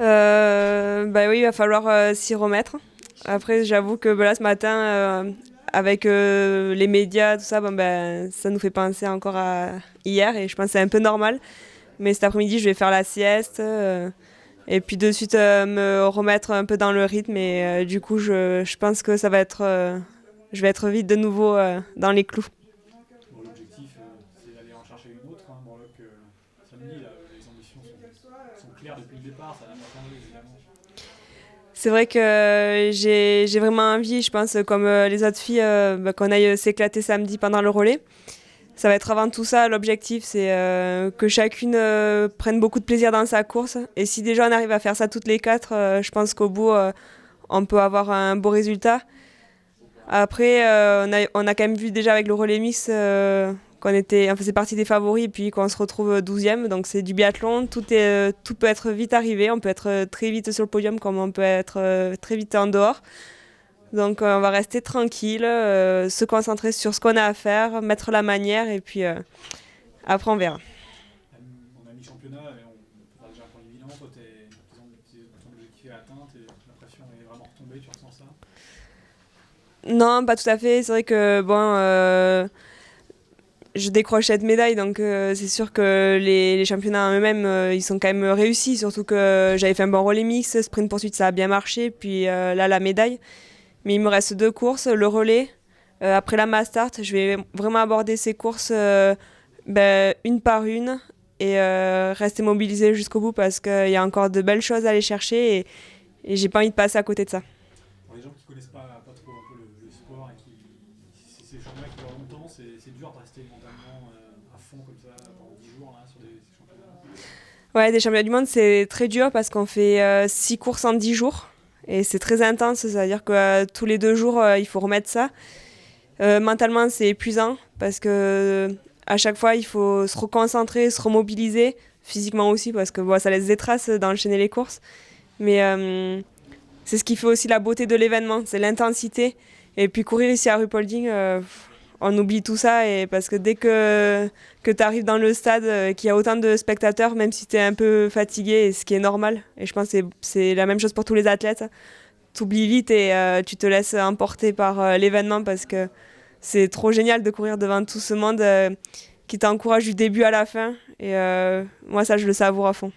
Bah oui, il va falloir s'y remettre. Après, j'avoue que bah, là, ce matin, avec les médias, tout ça, bon, ben, ça nous fait penser encore à hier et je pense que c'est un peu normal. Mais cet après-midi, je vais faire la sieste et puis de suite me remettre un peu dans le rythme. Et du coup, je pense que ça va être, je vais être vite de nouveau dans les clous. Bon, l'objectif, c'est d'aller en chercher une autre. Bon, là, que samedi, là, les ambitions sont claires depuis le départ, ça n'a pas changé évidemment. C'est vrai que j'ai vraiment envie, je pense, comme les autres filles, bah, qu'on aille s'éclater samedi pendant le relais. Ça va être avant tout ça, l'objectif, c'est que chacune prenne beaucoup de plaisir dans sa course. Et si déjà on arrive à faire ça toutes les quatre, je pense qu'au bout, on peut avoir un beau résultat. Après, on a quand même vu déjà avec le relais mix qu'on faisait partie des favoris et puis qu'on se retrouve 12e. Donc c'est du biathlon, tout peut être vite arrivé. On peut être très vite sur le podium comme on peut être très vite en dehors. Donc on va rester tranquille, se concentrer sur ce qu'on a à faire, mettre la manière et puis après on verra. On a mi-championnat et on peut faire déjà un premier bilan. Toi, ton objectif est atteint, la pression est vraiment retombée, tu ressens ça? Non, pas tout à fait. C'est vrai que bon, je décroche cette médaille, donc c'est sûr que les championnats en eux-mêmes, ils sont quand même réussis. Surtout que j'avais fait un bon relais mix, sprint poursuite, ça a bien marché. Puis là, la médaille. Mais il me reste deux courses, le relais. Après la mass start, je vais vraiment aborder ces courses ben, une par une et rester mobilisée jusqu'au bout parce qu'il y a encore de belles choses à aller chercher et j'ai pas envie de passer à côté de ça. Pour les gens qui connaissent pas trop un peu le sport et c'est des championnats qui durent longtemps, c'est dur de rester mentalement à fond comme ça pendant 10 jours là, sur ces championnats. Ouais, des championnats du monde, c'est très dur parce qu'on fait 6 courses en 10 jours. Et c'est très intense, c'est-à-dire que tous les 2 jours, il faut remettre ça. Mentalement, c'est épuisant parce que à chaque fois, il faut se reconcentrer, se remobiliser, physiquement aussi, parce que bon, ça laisse des traces d'enchaîner les courses. Mais c'est ce qui fait aussi la beauté de l'événement, c'est l'intensité. Et puis courir ici à Ruhpolding, on oublie tout ça et parce que dès que tu arrives dans le stade, qu'il y a autant de spectateurs, même si tu es un peu fatigué, et ce qui est normal, et je pense que c'est la même chose pour tous les athlètes, tu oublies vite et tu te laisses emporter par l'événement parce que c'est trop génial de courir devant tout ce monde qui t'encourage du début à la fin. Et moi, ça, je le savoure à fond.